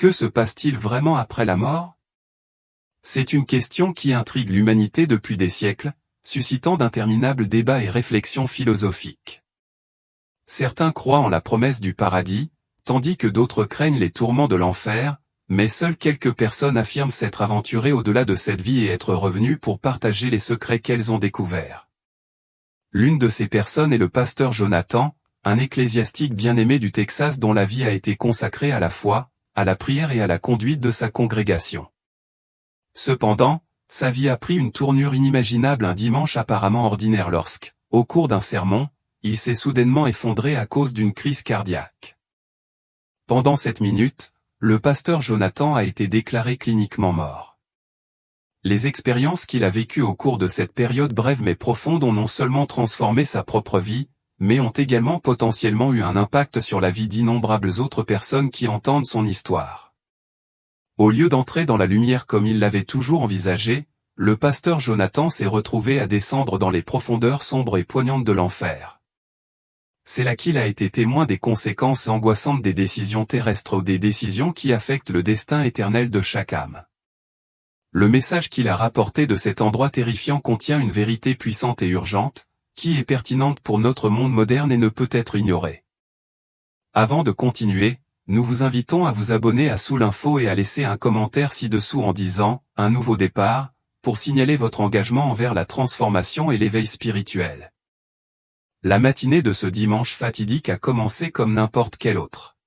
Que se passe-t-il vraiment après la mort? C'est une question qui intrigue l'humanité depuis des siècles, suscitant d'interminables débats et réflexions philosophiques. Certains croient en la promesse du paradis, tandis que d'autres craignent les tourments de l'enfer, mais seules quelques personnes affirment s'être aventurées au-delà de cette vie et être revenues pour partager les secrets qu'elles ont découverts. L'une de ces personnes est le pasteur Jonathan, un ecclésiastique bien-aimé du Texas dont la vie a été consacrée à la foi, à la prière et à la conduite de sa congrégation. Cependant, sa vie a pris une tournure inimaginable un dimanche apparemment ordinaire lorsque, au cours d'un sermon, il s'est soudainement effondré à cause d'une crise cardiaque. Pendant 7 minutes, le pasteur Jonathan a été déclaré cliniquement mort. Les expériences qu'il a vécues au cours de cette période brève mais profonde ont non seulement transformé sa propre vie, mais ont également potentiellement eu un impact sur la vie d'innombrables autres personnes qui entendent son histoire. Au lieu d'entrer dans la lumière comme il l'avait toujours envisagé, le pasteur Jonathan s'est retrouvé à descendre dans les profondeurs sombres et poignantes de l'enfer. C'est là qu'il a été témoin des conséquences angoissantes des décisions terrestres ou des décisions qui affectent le destin éternel de chaque âme. Le message qu'il a rapporté de cet endroit terrifiant contient une vérité puissante et urgente, qui est pertinente pour notre monde moderne et ne peut être ignorée. Avant de continuer, nous vous invitons à vous abonner à Soul Info et à laisser un commentaire ci-dessous en disant « Un nouveau départ » pour signaler votre engagement envers la transformation et l'éveil spirituel. La matinée de ce dimanche fatidique a commencé comme n'importe quel autre.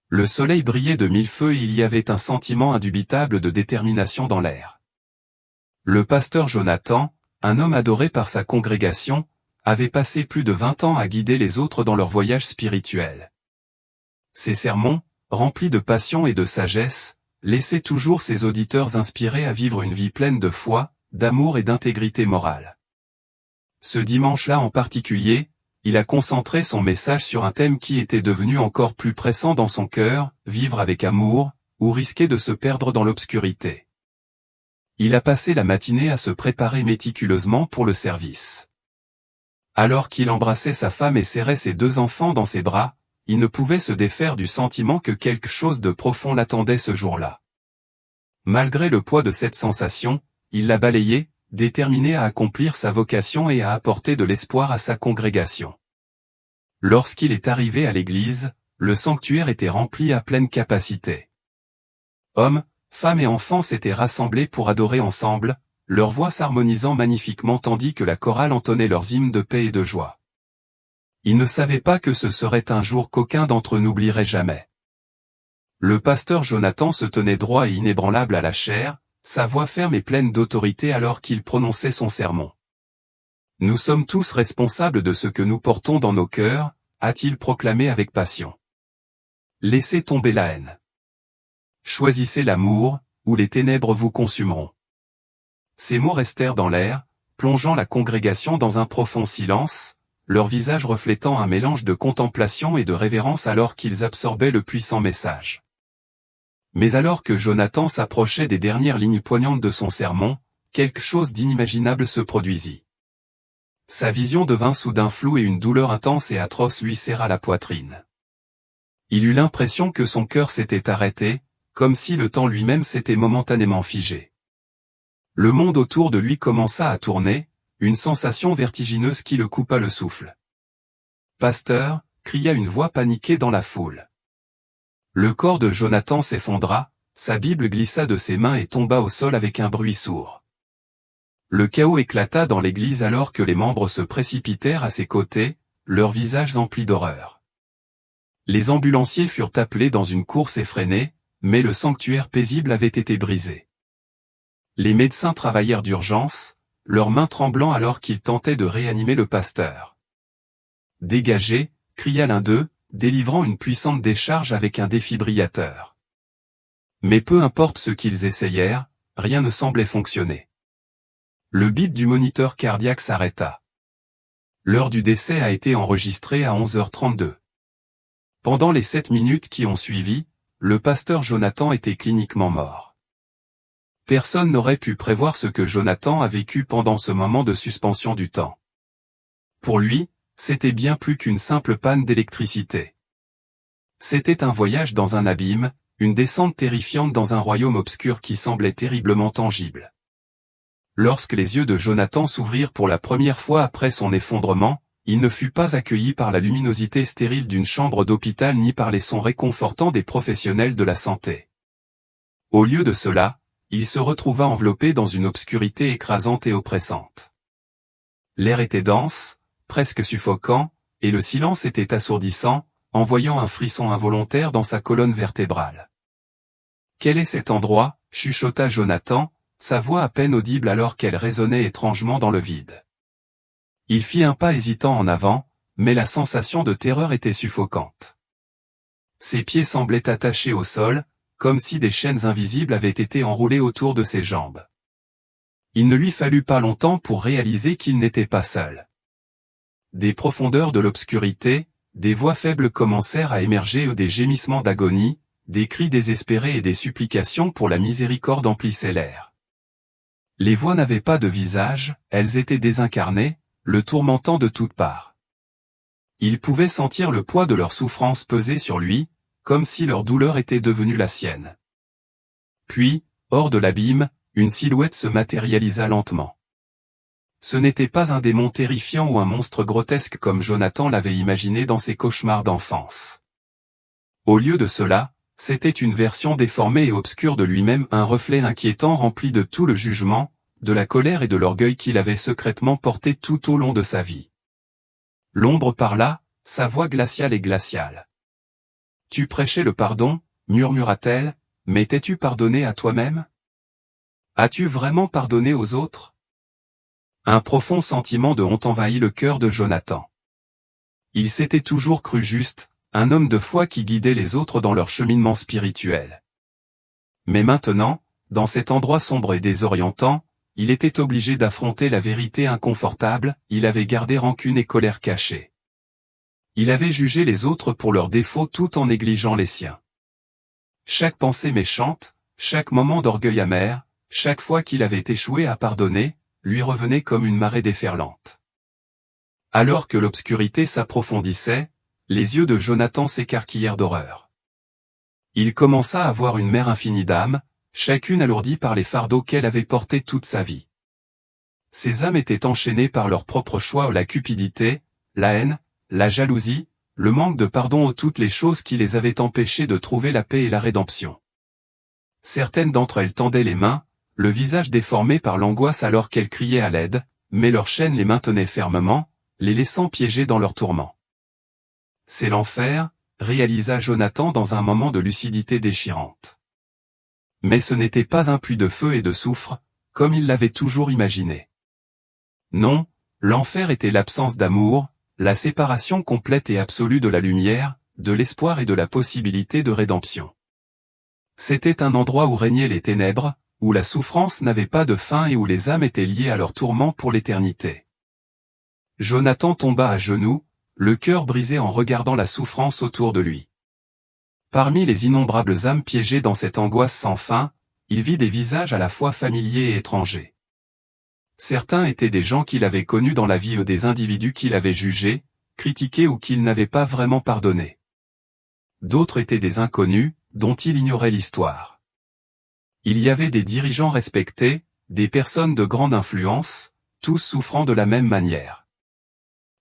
Le soleil brillait de mille feux et il y avait un sentiment indubitable de détermination dans l'air. Le pasteur Jonathan, un homme adoré par sa congrégation, avait passé plus de 20 ans à guider les autres dans leur voyage spirituel. Ses sermons, remplis de passion et de sagesse, laissaient toujours ses auditeurs inspirés à vivre une vie pleine de foi, d'amour et d'intégrité morale. Ce dimanche-là en particulier, il a concentré son message sur un thème qui était devenu encore plus pressant dans son cœur, vivre avec amour, ou risquer de se perdre dans l'obscurité. Il a passé la matinée à se préparer méticuleusement pour le service. Alors qu'il embrassait sa femme et serrait ses 2 enfants dans ses bras, il ne pouvait se défaire du sentiment que quelque chose de profond l'attendait ce jour-là. Malgré le poids de cette sensation, il l'a balayée, déterminé à accomplir sa vocation et à apporter de l'espoir à sa congrégation. Lorsqu'il est arrivé à l'église, le sanctuaire était rempli à pleine capacité. Hommes, femmes et enfants s'étaient rassemblés pour adorer ensemble, leurs voix s'harmonisant magnifiquement tandis que la chorale entonnait leurs hymnes de paix et de joie. Ils ne savaient pas que ce serait un jour qu'aucun d'entre eux n'oublierait jamais. Le pasteur Jonathan se tenait droit et inébranlable à la chaire, sa voix ferme et pleine d'autorité alors qu'il prononçait son sermon. « Nous sommes tous responsables de ce que nous portons dans nos cœurs », a-t-il proclamé avec passion. « Laissez tomber la haine. Choisissez l'amour, ou les ténèbres vous consumeront. » Ces mots restèrent dans l'air, plongeant la congrégation dans un profond silence, leurs visages reflétant un mélange de contemplation et de révérence alors qu'ils absorbaient le puissant message. Mais alors que Jonathan s'approchait des dernières lignes poignantes de son sermon, quelque chose d'inimaginable se produisit. Sa vision devint soudain floue et une douleur intense et atroce lui serra la poitrine. Il eut l'impression que son cœur s'était arrêté, comme si le temps lui-même s'était momentanément figé. Le monde autour de lui commença à tourner, une sensation vertigineuse qui le coupa le souffle. « Pasteur » cria une voix paniquée dans la foule. Le corps de Jonathan s'effondra, sa Bible glissa de ses mains et tomba au sol avec un bruit sourd. Le chaos éclata dans l'église alors que les membres se précipitèrent à ses côtés, leurs visages emplis d'horreur. Les ambulanciers furent appelés dans une course effrénée, mais le sanctuaire paisible avait été brisé. Les médecins travaillèrent d'urgence, leurs mains tremblant alors qu'ils tentaient de réanimer le pasteur. « Dégagez » cria l'un d'eux, délivrant une puissante décharge avec un défibrillateur. Mais peu importe ce qu'ils essayèrent, rien ne semblait fonctionner. Le bip du moniteur cardiaque s'arrêta. L'heure du décès a été enregistrée à 11h32. Pendant les 7 minutes qui ont suivi, le pasteur Jonathan était cliniquement mort. Personne n'aurait pu prévoir ce que Jonathan a vécu pendant ce moment de suspension du temps. Pour lui, c'était bien plus qu'une simple panne d'électricité. C'était un voyage dans un abîme, une descente terrifiante dans un royaume obscur qui semblait terriblement tangible. Lorsque les yeux de Jonathan s'ouvrirent pour la première fois après son effondrement, il ne fut pas accueilli par la luminosité stérile d'une chambre d'hôpital ni par les sons réconfortants des professionnels de la santé. Au lieu de cela, il se retrouva enveloppé dans une obscurité écrasante et oppressante. L'air était dense, presque suffocant, et le silence était assourdissant, envoyant un frisson involontaire dans sa colonne vertébrale. « Quel est cet endroit » chuchota Jonathan, sa voix à peine audible alors qu'elle résonnait étrangement dans le vide. Il fit un pas hésitant en avant, mais la sensation de terreur était suffocante. Ses pieds semblaient attachés au sol, comme si des chaînes invisibles avaient été enroulées autour de ses jambes. Il ne lui fallut pas longtemps pour réaliser qu'il n'était pas seul. Des profondeurs de l'obscurité, des voix faibles commencèrent à émerger des gémissements d'agonie, des cris désespérés et des supplications pour la miséricorde emplissaient l'air. Les voix n'avaient pas de visage, elles étaient désincarnées, le tourmentant de toutes parts. Il pouvait sentir le poids de leur souffrance peser sur lui, comme si leur douleur était devenue la sienne. Puis, hors de l'abîme, une silhouette se matérialisa lentement. Ce n'était pas un démon terrifiant ou un monstre grotesque comme Jonathan l'avait imaginé dans ses cauchemars d'enfance. Au lieu de cela, c'était une version déformée et obscure de lui-même, un reflet inquiétant rempli de tout le jugement, de la colère et de l'orgueil qu'il avait secrètement porté tout au long de sa vie. L'ombre parla, sa voix glaciale et glaciale. « Tu prêchais le pardon, murmura-t-elle, mais t'es-tu pardonné à toi-même? As-tu vraiment pardonné aux autres ?» Un profond sentiment de honte envahit le cœur de Jonathan. Il s'était toujours cru juste, un homme de foi qui guidait les autres dans leur cheminement spirituel. Mais maintenant, dans cet endroit sombre et désorientant, il était obligé d'affronter la vérité inconfortable, il avait gardé rancune et colère cachée. Il avait jugé les autres pour leurs défauts tout en négligeant les siens. Chaque pensée méchante, chaque moment d'orgueil amer, chaque fois qu'il avait échoué à pardonner, lui revenait comme une marée déferlante. Alors que l'obscurité s'approfondissait, les yeux de Jonathan s'écarquillèrent d'horreur. Il commença à voir une mer infinie d'âmes, chacune alourdie par les fardeaux qu'elle avait portés toute sa vie. Ces âmes étaient enchaînées par leur propre choix, la cupidité, la haine, la jalousie, le manque de pardon ou toutes les choses qui les avaient empêchées de trouver la paix et la rédemption. Certaines d'entre elles tendaient les mains, le visage déformé par l'angoisse alors qu'elles criaient à l'aide, mais leurs chaînes les maintenaient fermement, les laissant piégés dans leur tourment. « C'est l'enfer », réalisa Jonathan dans un moment de lucidité déchirante. Mais ce n'était pas un puits de feu et de soufre, comme il l'avait toujours imaginé. Non, l'enfer était l'absence d'amour, la séparation complète et absolue de la lumière, de l'espoir et de la possibilité de rédemption. C'était un endroit où régnaient les ténèbres, où la souffrance n'avait pas de fin et où les âmes étaient liées à leur tourment pour l'éternité. Jonathan tomba à genoux, le cœur brisé en regardant la souffrance autour de lui. Parmi les innombrables âmes piégées dans cette angoisse sans fin, il vit des visages à la fois familiers et étrangers. Certains étaient des gens qu'il avait connus dans la vie ou des individus qu'il avait jugés, critiqués ou qu'il n'avait pas vraiment pardonnés. D'autres étaient des inconnus, dont il ignorait l'histoire. Il y avait des dirigeants respectés, des personnes de grande influence, tous souffrant de la même manière.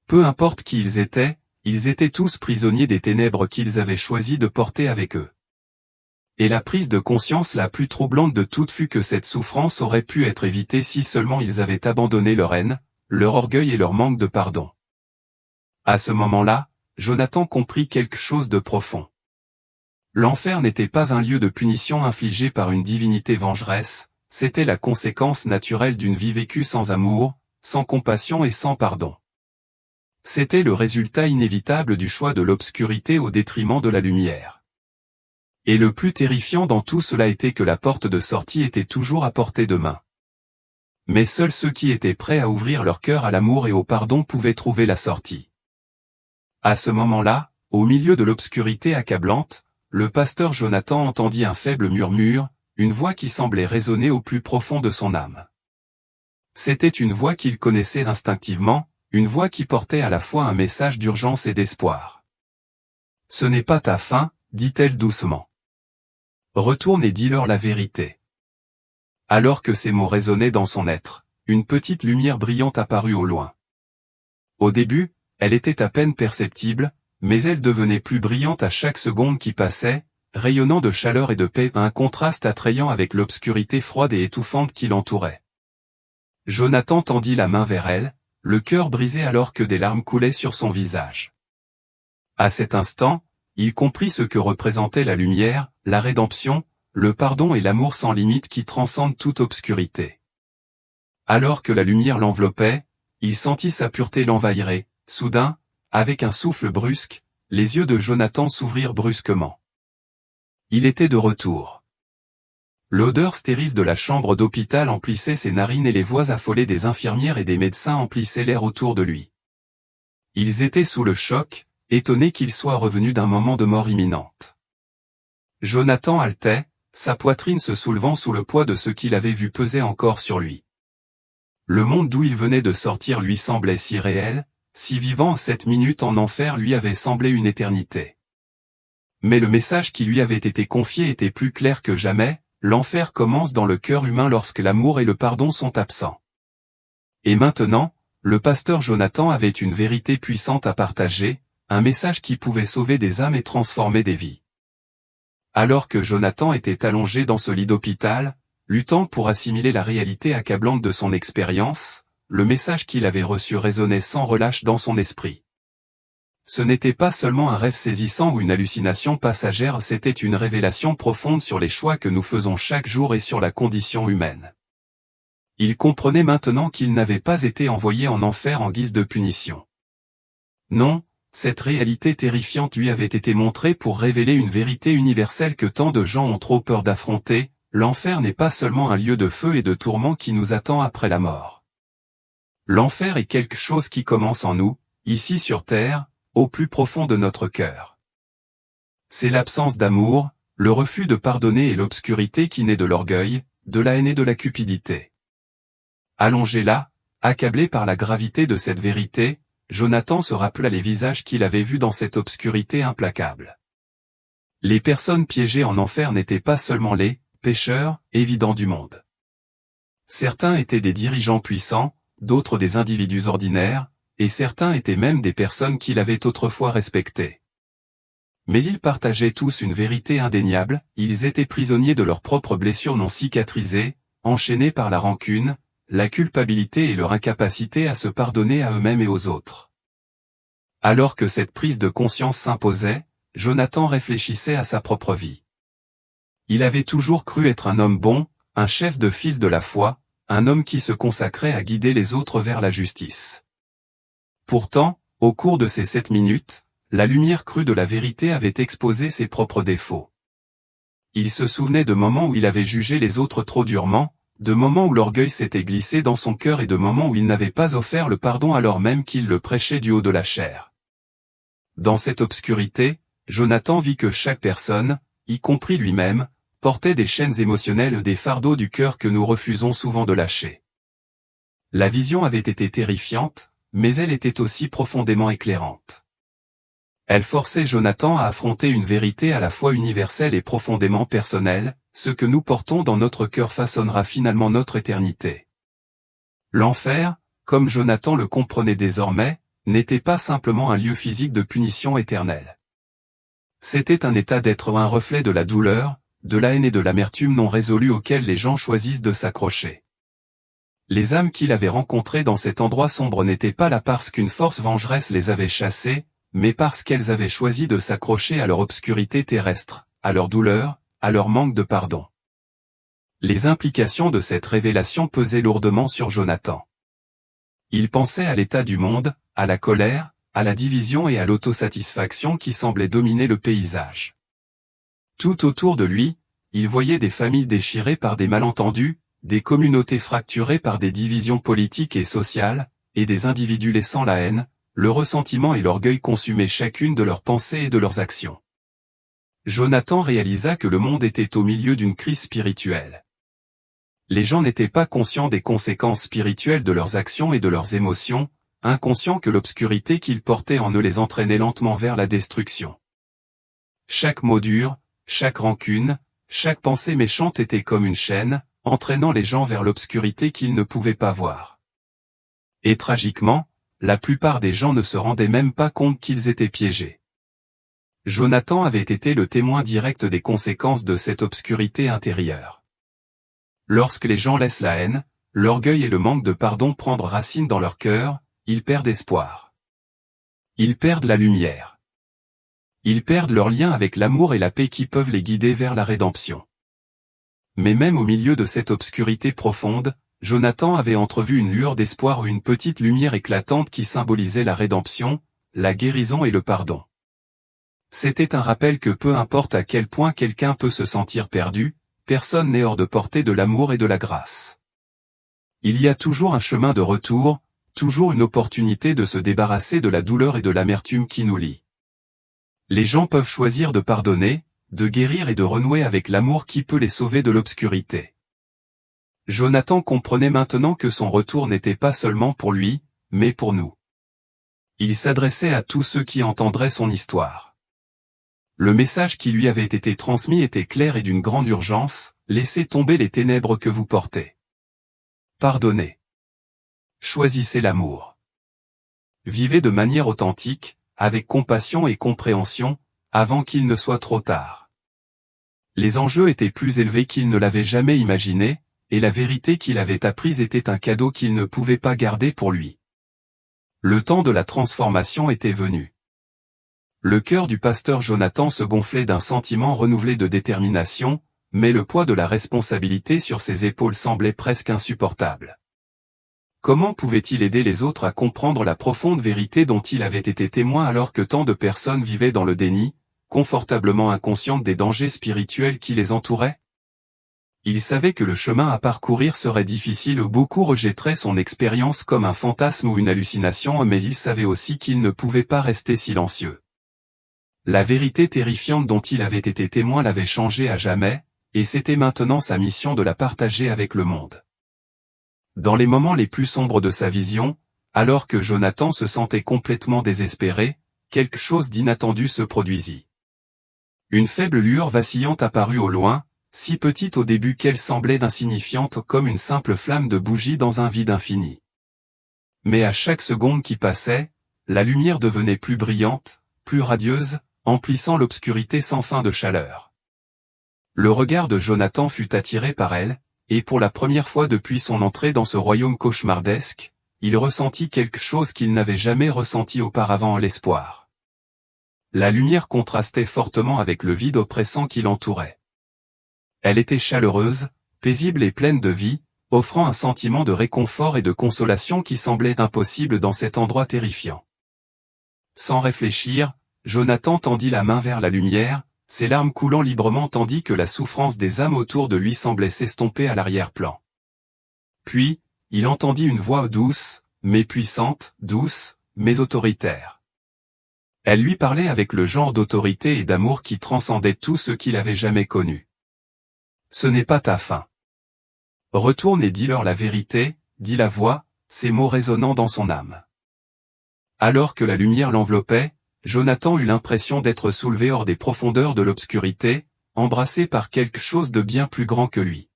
Peu importe qui ils étaient tous prisonniers des ténèbres qu'ils avaient choisi de porter avec eux. Et la prise de conscience la plus troublante de toutes fut que cette souffrance aurait pu être évitée si seulement ils avaient abandonné leur haine, leur orgueil et leur manque de pardon. À ce moment-là, Jonathan comprit quelque chose de profond. L'enfer n'était pas un lieu de punition infligé par une divinité vengeresse, c'était la conséquence naturelle d'une vie vécue sans amour, sans compassion et sans pardon. C'était le résultat inévitable du choix de l'obscurité au détriment de la lumière. Et le plus terrifiant dans tout cela était que la porte de sortie était toujours à portée de main. Mais seuls ceux qui étaient prêts à ouvrir leur cœur à l'amour et au pardon pouvaient trouver la sortie. À ce moment-là, au milieu de l'obscurité accablante, le pasteur Jonathan entendit un faible murmure, une voix qui semblait résonner au plus profond de son âme. C'était une voix qu'il connaissait instinctivement, une voix qui portait à la fois un message d'urgence et d'espoir. « Ce n'est pas ta fin, dit-elle doucement. Retourne et dis-leur la vérité. Alors que ces mots résonnaient dans son être, une petite lumière brillante apparut au loin. Au début, elle était à peine perceptible, mais elle devenait plus brillante à chaque seconde qui passait, rayonnant de chaleur et de paix, un contraste attrayant avec l'obscurité froide et étouffante qui l'entourait. Jonathan tendit la main vers elle, le cœur brisé alors que des larmes coulaient sur son visage. À cet instant, il comprit ce que représentait la lumière, la rédemption, le pardon et l'amour sans limite qui transcendent toute obscurité. Alors que la lumière l'enveloppait, il sentit sa pureté l'envahir. Soudain, avec un souffle brusque, les yeux de Jonathan s'ouvrirent brusquement. Il était de retour. L'odeur stérile de la chambre d'hôpital emplissait ses narines et les voix affolées des infirmières et des médecins emplissaient l'air autour de lui. Ils étaient sous le choc, étonnés qu'il soit revenu d'un moment de mort imminente. Jonathan haletait, sa poitrine se soulevant sous le poids de ce qu'il avait vu peser encore sur lui. Le monde d'où il venait de sortir lui semblait si réel, si vivant. 7 minutes en enfer lui avait semblé une éternité. Mais le message qui lui avait été confié était plus clair que jamais, l'enfer commence dans le cœur humain lorsque l'amour et le pardon sont absents. Et maintenant, le pasteur Jonathan avait une vérité puissante à partager, un message qui pouvait sauver des âmes et transformer des vies. Alors que Jonathan était allongé dans ce lit d'hôpital, luttant pour assimiler la réalité accablante de son expérience, le message qu'il avait reçu résonnait sans relâche dans son esprit. Ce n'était pas seulement un rêve saisissant ou une hallucination passagère, c'était une révélation profonde sur les choix que nous faisons chaque jour et sur la condition humaine. Il comprenait maintenant qu'il n'avait pas été envoyé en enfer en guise de punition. Non, cette réalité terrifiante lui avait été montrée pour révéler une vérité universelle que tant de gens ont trop peur d'affronter, l'enfer n'est pas seulement un lieu de feu et de tourment qui nous attend après la mort. L'enfer est quelque chose qui commence en nous, ici sur terre, au plus profond de notre cœur. C'est l'absence d'amour, le refus de pardonner et l'obscurité qui naît de l'orgueil, de la haine et de la cupidité. Allongé là, accablé par la gravité de cette vérité, Jonathan se rappela les visages qu'il avait vus dans cette obscurité implacable. Les personnes piégées en enfer n'étaient pas seulement les pécheurs évidents du monde. Certains étaient des dirigeants puissants, d'autres des individus ordinaires, et certains étaient même des personnes qu'il avait autrefois respectées. Mais ils partageaient tous une vérité indéniable, ils étaient prisonniers de leurs propres blessures non cicatrisées, enchaînés par la rancune, la culpabilité et leur incapacité à se pardonner à eux-mêmes et aux autres. Alors que cette prise de conscience s'imposait, Jonathan réfléchissait à sa propre vie. Il avait toujours cru être un homme bon, un chef de file de la foi, un homme qui se consacrait à guider les autres vers la justice. Pourtant, au cours de ces 7 minutes, la lumière crue de la vérité avait exposé ses propres défauts. Il se souvenait de moments où il avait jugé les autres trop durement, de moments où l'orgueil s'était glissé dans son cœur et de moments où il n'avait pas offert le pardon alors même qu'il le prêchait du haut de la chair. Dans cette obscurité, Jonathan vit que chaque personne, y compris lui-même, portait des chaînes émotionnelles, des fardeaux du cœur que nous refusons souvent de lâcher. La vision avait été terrifiante, mais elle était aussi profondément éclairante. Elle forçait Jonathan à affronter une vérité à la fois universelle et profondément personnelle, ce que nous portons dans notre cœur façonnera finalement notre éternité. L'enfer, comme Jonathan le comprenait désormais, n'était pas simplement un lieu physique de punition éternelle. C'était un état d'être, un reflet de la douleur, de la haine et de l'amertume non résolue auquel les gens choisissent de s'accrocher. Les âmes qu'il avait rencontrées dans cet endroit sombre n'étaient pas là parce qu'une force vengeresse les avait chassées, mais parce qu'elles avaient choisi de s'accrocher à leur obscurité terrestre, à leur douleur, à leur manque de pardon. Les implications de cette révélation pesaient lourdement sur Jonathan. Il pensait à l'état du monde, à la colère, à la division et à l'autosatisfaction qui semblaient dominer le paysage. Tout autour de lui, il voyait des familles déchirées par des malentendus, des communautés fracturées par des divisions politiques et sociales, et des individus laissant la haine, le ressentiment et l'orgueil consumer chacune de leurs pensées et de leurs actions. Jonathan réalisa que le monde était au milieu d'une crise spirituelle. Les gens n'étaient pas conscients des conséquences spirituelles de leurs actions et de leurs émotions, inconscients que l'obscurité qu'ils portaient en eux les entraînait lentement vers la destruction. Chaque mot dur, chaque rancune, Chaque pensée méchante était comme une chaîne, entraînant les gens vers l'obscurité qu'ils ne pouvaient pas voir. Et tragiquement, la plupart des gens ne se rendaient même pas compte qu'ils étaient piégés. Jonathan avait été le témoin direct des conséquences de cette obscurité intérieure. Lorsque les gens laissent la haine, l'orgueil et le manque de pardon prendre racine dans leur cœur, ils perdent espoir. Ils perdent la lumière. Ils perdent leur lien avec l'amour et la paix qui peuvent les guider vers la rédemption. Mais même au milieu de cette obscurité profonde, Jonathan avait entrevu une lueur d'espoir ou une petite lumière éclatante qui symbolisait la rédemption, la guérison et le pardon. C'était un rappel que peu importe à quel point quelqu'un peut se sentir perdu, personne n'est hors de portée de l'amour et de la grâce. Il y a toujours un chemin de retour, toujours une opportunité de se débarrasser de la douleur et de l'amertume qui nous lient. Les gens peuvent choisir de pardonner, de guérir et de renouer avec l'amour qui peut les sauver de l'obscurité. Jonathan comprenait maintenant que son retour n'était pas seulement pour lui, mais pour nous. Il s'adressait à tous ceux qui entendraient son histoire. Le message qui lui avait été transmis était clair et d'une grande urgence, laissez tomber les ténèbres que vous portez. Pardonnez. Choisissez l'amour. Vivez de manière authentique, avec compassion et compréhension, avant qu'il ne soit trop tard. Les enjeux étaient plus élevés qu'il ne l'avait jamais imaginé, et la vérité qu'il avait apprise était un cadeau qu'il ne pouvait pas garder pour lui. Le temps de la transformation était venu. Le cœur du pasteur Jonathan se gonflait d'un sentiment renouvelé de détermination, mais le poids de la responsabilité sur ses épaules semblait presque insupportable. Comment pouvait-il aider les autres à comprendre la profonde vérité dont il avait été témoin alors que tant de personnes vivaient dans le déni, confortablement inconscientes des dangers spirituels qui les entouraient? Il savait que le chemin à parcourir serait difficile ou beaucoup rejetteraient son expérience comme un fantasme ou une hallucination, mais il savait aussi qu'il ne pouvait pas rester silencieux. La vérité terrifiante dont il avait été témoin l'avait changé à jamais, et c'était maintenant sa mission de la partager avec le monde. Dans les moments les plus sombres de sa vision, alors que Jonathan se sentait complètement désespéré, quelque chose d'inattendu se produisit. Une faible lueur vacillante apparut au loin, si petite au début qu'elle semblait insignifiante comme une simple flamme de bougie dans un vide infini. Mais à chaque seconde qui passait, la lumière devenait plus brillante, plus radieuse, emplissant l'obscurité sans fin de chaleur. Le regard de Jonathan fut attiré par elle, et pour la première fois depuis son entrée dans ce royaume cauchemardesque, il ressentit quelque chose qu'il n'avait jamais ressenti auparavant, l'espoir. La lumière contrastait fortement avec le vide oppressant qui l'entourait. Elle était chaleureuse, paisible et pleine de vie, offrant un sentiment de réconfort et de consolation qui semblait impossible dans cet endroit terrifiant. Sans réfléchir, Jonathan tendit la main vers la lumière, ses larmes coulant librement tandis que la souffrance des âmes autour de lui semblait s'estomper à l'arrière-plan. Puis, il entendit une voix douce, mais puissante, douce, mais autoritaire. Elle lui parlait avec le genre d'autorité et d'amour qui transcendait tout ce qu'il avait jamais connu. Ce n'est pas ta fin. Retourne et dis-leur la vérité, dit la voix, ces mots résonnant dans son âme. Alors que la lumière l'enveloppait, Jonathan eut l'impression d'être soulevé hors des profondeurs de l'obscurité, embrassé par quelque chose de bien plus grand que lui.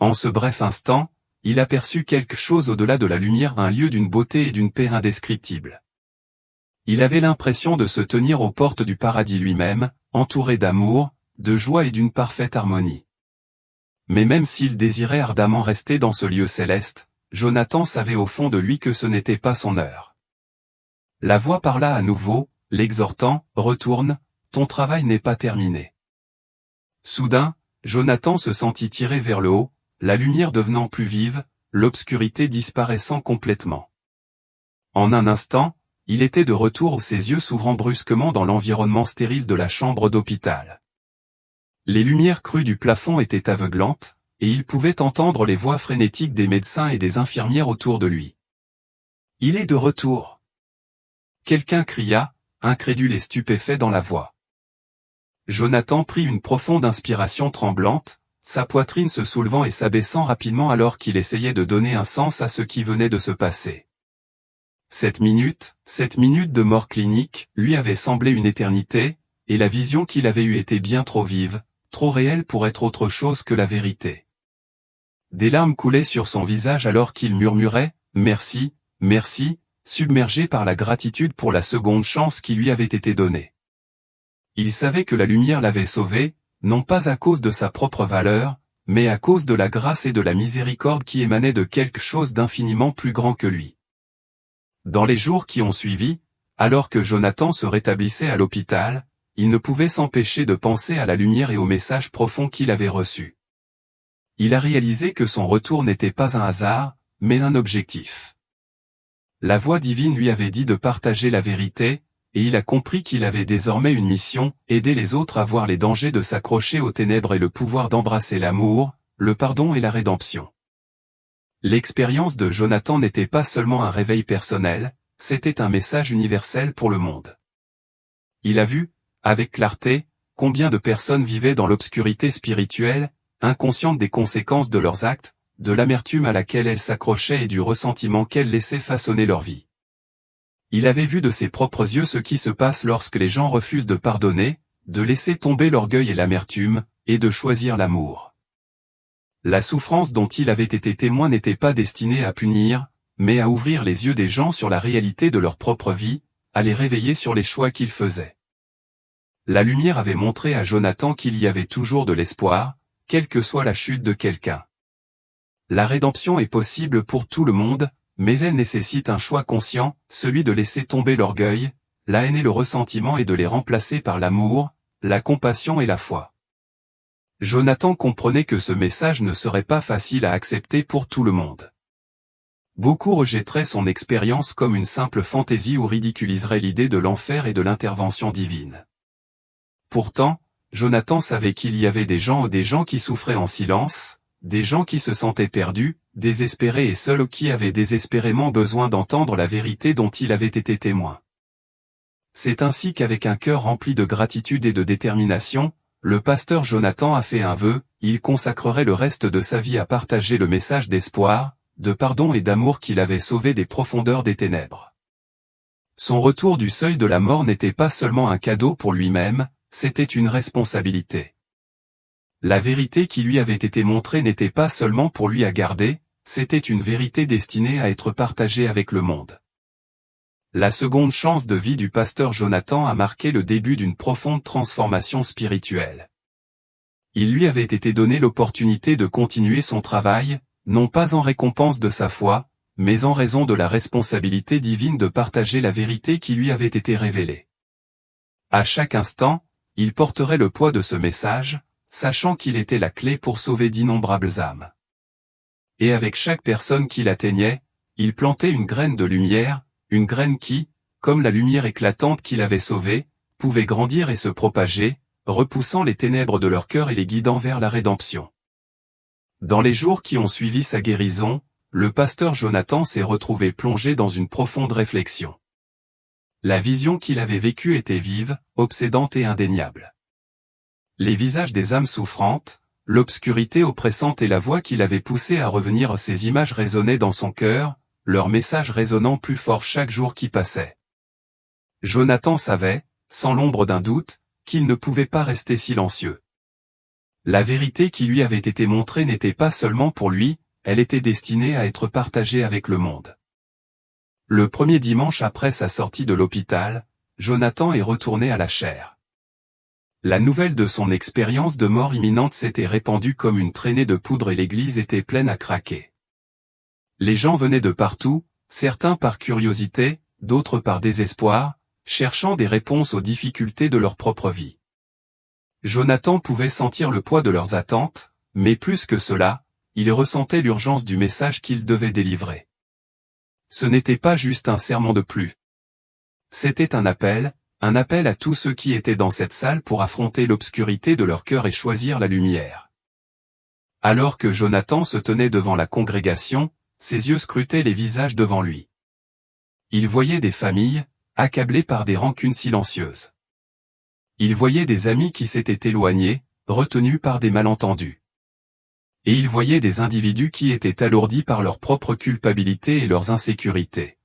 En ce bref instant, il aperçut quelque chose au-delà de la lumière, un lieu d'une beauté et d'une paix indescriptibles. Il avait l'impression de se tenir aux portes du paradis lui-même, entouré d'amour, de joie et d'une parfaite harmonie. Mais même s'il désirait ardemment rester dans ce lieu céleste, Jonathan savait au fond de lui que ce n'était pas son heure. La voix parla à nouveau, l'exhortant, « Retourne, ton travail n'est pas terminé. » Soudain, Jonathan se sentit tiré vers le haut, la lumière devenant plus vive, l'obscurité disparaissant complètement. En un instant, il était de retour, ses yeux s'ouvrant brusquement dans l'environnement stérile de la chambre d'hôpital. Les lumières crues du plafond étaient aveuglantes, et il pouvait entendre les voix frénétiques des médecins et des infirmières autour de lui. « Il est de retour !» Quelqu'un cria, incrédule et stupéfait dans la voix. Jonathan prit une profonde inspiration tremblante, sa poitrine se soulevant et s'abaissant rapidement alors qu'il essayait de donner un sens à ce qui venait de se passer. Cette minute de mort clinique, lui avait semblé une éternité, et la vision qu'il avait eue était bien trop vive, trop réel pour être autre chose que la vérité. Des larmes coulaient sur son visage alors qu'il murmurait « Merci, merci », submergé par la gratitude pour la seconde chance qui lui avait été donnée. Il savait que la lumière l'avait sauvé, non pas à cause de sa propre valeur, mais à cause de la grâce et de la miséricorde qui émanaient de quelque chose d'infiniment plus grand que lui. Dans les jours qui ont suivi, alors que Jonathan se rétablissait à l'hôpital, il ne pouvait s'empêcher de penser à la lumière et au message profond qu'il avait reçu. Il a réalisé que son retour n'était pas un hasard, mais un objectif. La voix divine lui avait dit de partager la vérité, et il a compris qu'il avait désormais une mission, aider les autres à voir les dangers de s'accrocher aux ténèbres et le pouvoir d'embrasser l'amour, le pardon et la rédemption. L'expérience de Jonathan n'était pas seulement un réveil personnel, c'était un message universel pour le monde. Il a vu, avec clarté, combien de personnes vivaient dans l'obscurité spirituelle, inconscientes des conséquences de leurs actes, de l'amertume à laquelle elles s'accrochaient et du ressentiment qu'elles laissaient façonner leur vie. Il avait vu de ses propres yeux ce qui se passe lorsque les gens refusent de pardonner, de laisser tomber l'orgueil et l'amertume, et de choisir l'amour. La souffrance dont il avait été témoin n'était pas destinée à punir, mais à ouvrir les yeux des gens sur la réalité de leur propre vie, à les réveiller sur les choix qu'ils faisaient. La lumière avait montré à Jonathan qu'il y avait toujours de l'espoir, quelle que soit la chute de quelqu'un. La rédemption est possible pour tout le monde, mais elle nécessite un choix conscient, celui de laisser tomber l'orgueil, la haine et le ressentiment et de les remplacer par l'amour, la compassion et la foi. Jonathan comprenait que ce message ne serait pas facile à accepter pour tout le monde. Beaucoup rejetteraient son expérience comme une simple fantaisie ou ridiculiseraient l'idée de l'enfer et de l'intervention divine. Pourtant, Jonathan savait qu'il y avait des gens qui souffraient en silence, des gens qui se sentaient perdus, désespérés et seuls qui avaient désespérément besoin d'entendre la vérité dont il avait été témoin. C'est ainsi qu'avec un cœur rempli de gratitude et de détermination, le pasteur Jonathan a fait un vœu, il consacrerait le reste de sa vie à partager le message d'espoir, de pardon et d'amour qu'il avait sauvé des profondeurs des ténèbres. Son retour du seuil de la mort n'était pas seulement un cadeau pour lui-même, c'était une responsabilité. La vérité qui lui avait été montrée n'était pas seulement pour lui à garder, c'était une vérité destinée à être partagée avec le monde. La seconde chance de vie du pasteur Jonathan a marqué le début d'une profonde transformation spirituelle. Il lui avait été donné l'opportunité de continuer son travail, non pas en récompense de sa foi, mais en raison de la responsabilité divine de partager la vérité qui lui avait été révélée. À chaque instant, il porterait le poids de ce message, sachant qu'il était la clé pour sauver d'innombrables âmes. Et avec chaque personne qu'il atteignait, il plantait une graine de lumière, une graine qui, comme la lumière éclatante qu'il avait sauvée, pouvait grandir et se propager, repoussant les ténèbres de leur cœur et les guidant vers la rédemption. Dans les jours qui ont suivi sa guérison, le pasteur Jonathan s'est retrouvé plongé dans une profonde réflexion. La vision qu'il avait vécue était vive, obsédante et indéniable. Les visages des âmes souffrantes, l'obscurité oppressante et la voix qui l'avait poussé à revenir, ces images résonnaient dans son cœur, leur message résonnant plus fort chaque jour qui passait. Jonathan savait, sans l'ombre d'un doute, qu'il ne pouvait pas rester silencieux. La vérité qui lui avait été montrée n'était pas seulement pour lui, elle était destinée à être partagée avec le monde. Le premier dimanche après sa sortie de l'hôpital, Jonathan est retourné à la chaire. La nouvelle de son expérience de mort imminente s'était répandue comme une traînée de poudre et l'église était pleine à craquer. Les gens venaient de partout, certains par curiosité, d'autres par désespoir, cherchant des réponses aux difficultés de leur propre vie. Jonathan pouvait sentir le poids de leurs attentes, mais plus que cela, il ressentait l'urgence du message qu'il devait délivrer. Ce n'était pas juste un sermon de plus. C'était un appel à tous ceux qui étaient dans cette salle pour affronter l'obscurité de leur cœur et choisir la lumière. Alors que Jonathan se tenait devant la congrégation, ses yeux scrutaient les visages devant lui. Il voyait des familles, accablées par des rancunes silencieuses. Il voyait des amis qui s'étaient éloignés, retenus par des malentendus. Et il voyait des individus qui étaient alourdis par leur propre culpabilité et leurs insécurités.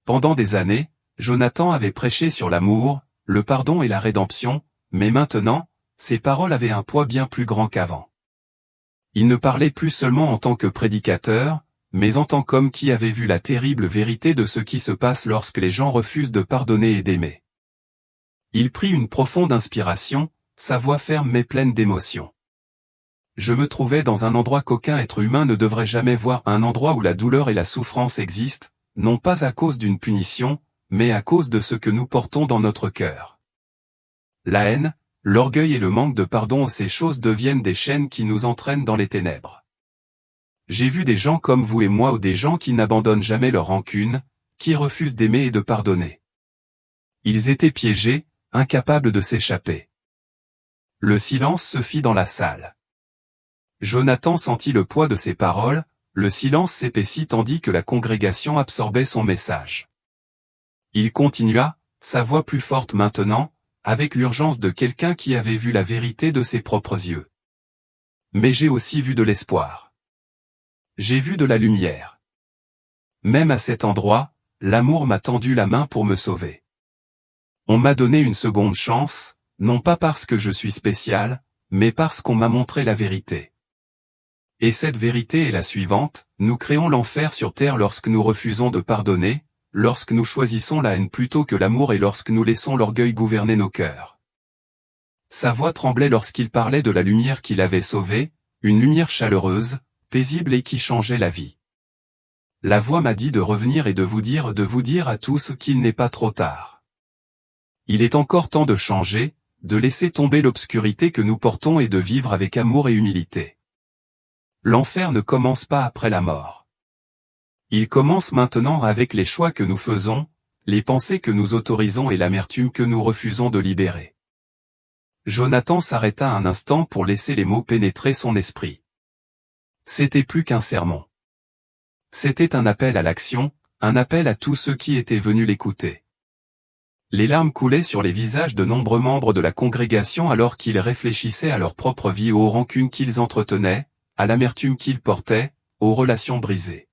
Pendant des années, Jonathan avait prêché sur l'amour, le pardon et la rédemption, mais maintenant, ses paroles avaient un poids bien plus grand qu'avant. Il ne parlait plus seulement en tant que prédicateur, mais en tant qu'homme qui avait vu la terrible vérité de ce qui se passe lorsque les gens refusent de pardonner et d'aimer. Il prit une profonde inspiration, sa voix ferme mais pleine d'émotion. Je me trouvais dans un endroit qu'aucun être humain ne devrait jamais voir, un endroit où la douleur et la souffrance existent, non pas à cause d'une punition, mais à cause de ce que nous portons dans notre cœur. La haine, l'orgueil et le manque de pardon, ces choses deviennent des chaînes qui nous entraînent dans les ténèbres. J'ai vu des gens comme vous et moi ou des gens qui n'abandonnent jamais leur rancune, qui refusent d'aimer et de pardonner. Ils étaient piégés, incapables de s'échapper. Le silence se fit dans la salle. Jonathan sentit le poids de ses paroles, le silence s'épaissit tandis que la congrégation absorbait son message. Il continua, sa voix plus forte maintenant, avec l'urgence de quelqu'un qui avait vu la vérité de ses propres yeux. Mais j'ai aussi vu de l'espoir. J'ai vu de la lumière. Même à cet endroit, l'amour m'a tendu la main pour me sauver. On m'a donné une seconde chance, non pas parce que je suis spécial, mais parce qu'on m'a montré la vérité. Et cette vérité est la suivante, nous créons l'enfer sur terre lorsque nous refusons de pardonner, lorsque nous choisissons la haine plutôt que l'amour et lorsque nous laissons l'orgueil gouverner nos cœurs. Sa voix tremblait lorsqu'il parlait de la lumière qu'il avait sauvée, une lumière chaleureuse, paisible et qui changeait la vie. La voix m'a dit de revenir et de vous dire à tous qu'il n'est pas trop tard. Il est encore temps de changer, de laisser tomber l'obscurité que nous portons et de vivre avec amour et humilité. L'enfer ne commence pas après la mort. Il commence maintenant avec les choix que nous faisons, les pensées que nous autorisons et l'amertume que nous refusons de libérer. Jonathan s'arrêta un instant pour laisser les mots pénétrer son esprit. C'était plus qu'un sermon. C'était un appel à l'action, un appel à tous ceux qui étaient venus l'écouter. Les larmes coulaient sur les visages de nombreux membres de la congrégation alors qu'ils réfléchissaient à leur propre vie, aux rancunes qu'ils entretenaient, à l'amertume qu'ils portaient, aux relations brisées.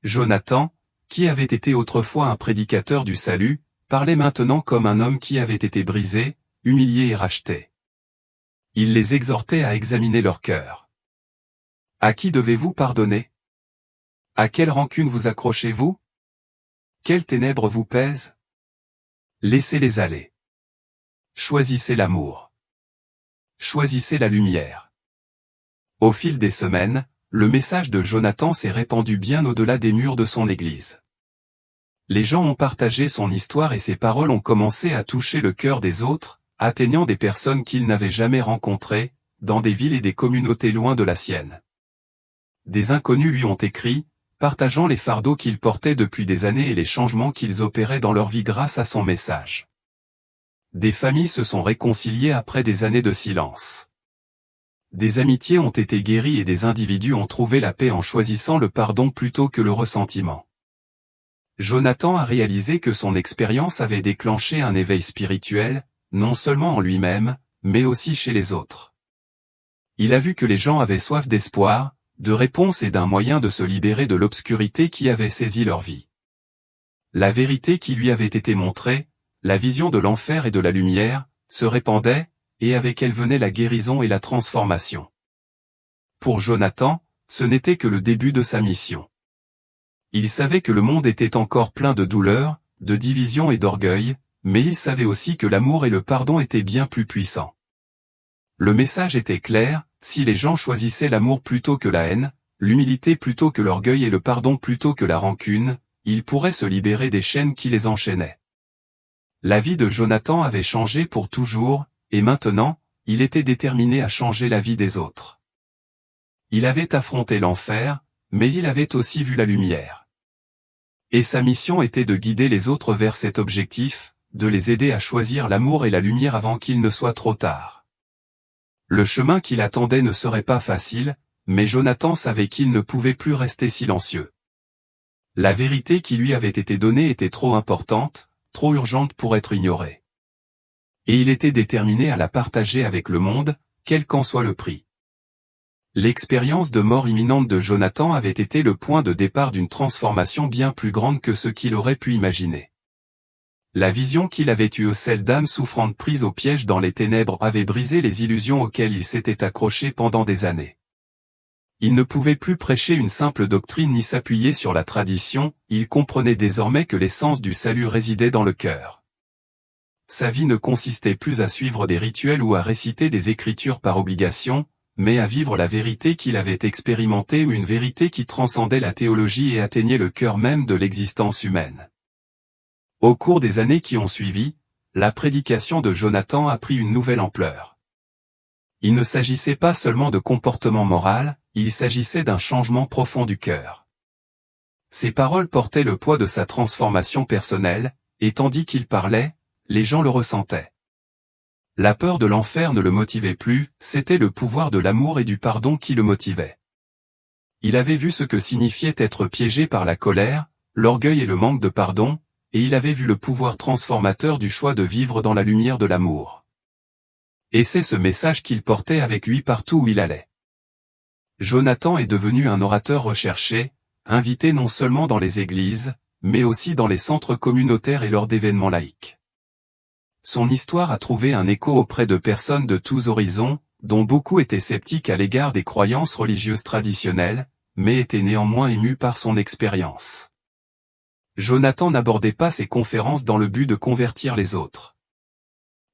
Jonathan, qui avait été autrefois un prédicateur du salut, parlait maintenant comme un homme qui avait été brisé, humilié et racheté. Il les exhortait à examiner leur cœur. À qui devez-vous pardonner? À quelle rancune vous accrochez-vous? Quelles ténèbres vous pèsent? Laissez-les aller. Choisissez l'amour. Choisissez la lumière. Au fil des semaines, le message de Jonathan s'est répandu bien au-delà des murs de son église. Les gens ont partagé son histoire et ses paroles ont commencé à toucher le cœur des autres, atteignant des personnes qu'ils n'avaient jamais rencontrées, dans des villes et des communautés loin de la sienne. Des inconnus lui ont écrit, partageant les fardeaux qu'ils portaient depuis des années et les changements qu'ils opéraient dans leur vie grâce à son message. Des familles se sont réconciliées après des années de silence. Des amitiés ont été guéries et des individus ont trouvé la paix en choisissant le pardon plutôt que le ressentiment. Jonathan a réalisé que son expérience avait déclenché un éveil spirituel, non seulement en lui-même, mais aussi chez les autres. Il a vu que les gens avaient soif d'espoir, de réponse et d'un moyen de se libérer de l'obscurité qui avait saisi leur vie. La vérité qui lui avait été montrée, la vision de l'enfer et de la lumière, se répandait, et avec elle venait la guérison et la transformation. Pour Jonathan, ce n'était que le début de sa mission. Il savait que le monde était encore plein de douleur, de division et d'orgueil, mais il savait aussi que l'amour et le pardon étaient bien plus puissants. Le message était clair, si les gens choisissaient l'amour plutôt que la haine, l'humilité plutôt que l'orgueil et le pardon plutôt que la rancune, ils pourraient se libérer des chaînes qui les enchaînaient. La vie de Jonathan avait changé pour toujours, et maintenant, il était déterminé à changer la vie des autres. Il avait affronté l'enfer, mais il avait aussi vu la lumière. Et sa mission était de guider les autres vers cet objectif, de les aider à choisir l'amour et la lumière avant qu'il ne soit trop tard. Le chemin qu'il attendait ne serait pas facile, mais Jonathan savait qu'il ne pouvait plus rester silencieux. La vérité qui lui avait été donnée était trop importante, trop urgente pour être ignorée. Et il était déterminé à la partager avec le monde, quel qu'en soit le prix. L'expérience de mort imminente de Jonathan avait été le point de départ d'une transformation bien plus grande que ce qu'il aurait pu imaginer. La vision qu'il avait eue, celle d'âmes souffrantes prises au piège dans les ténèbres, avait brisé les illusions auxquelles il s'était accroché pendant des années. Il ne pouvait plus prêcher une simple doctrine ni s'appuyer sur la tradition, il comprenait désormais que l'essence du salut résidait dans le cœur. Sa vie ne consistait plus à suivre des rituels ou à réciter des écritures par obligation, mais à vivre la vérité qu'il avait expérimentée, ou une vérité qui transcendait la théologie et atteignait le cœur même de l'existence humaine. Au cours des années qui ont suivi, la prédication de Jonathan a pris une nouvelle ampleur. Il ne s'agissait pas seulement de comportement moral, il s'agissait d'un changement profond du cœur. Ses paroles portaient le poids de sa transformation personnelle, et tandis qu'il parlait, les gens le ressentaient. La peur de l'enfer ne le motivait plus, c'était le pouvoir de l'amour et du pardon qui le motivait. Il avait vu ce que signifiait être piégé par la colère, l'orgueil et le manque de pardon, et il avait vu le pouvoir transformateur du choix de vivre dans la lumière de l'amour. Et c'est ce message qu'il portait avec lui partout où il allait. Jonathan est devenu un orateur recherché, invité non seulement dans les églises, mais aussi dans les centres communautaires et lors d'événements laïques. Son histoire a trouvé un écho auprès de personnes de tous horizons, dont beaucoup étaient sceptiques à l'égard des croyances religieuses traditionnelles, mais étaient néanmoins émus par son expérience. Jonathan n'abordait pas ses conférences dans le but de convertir les autres.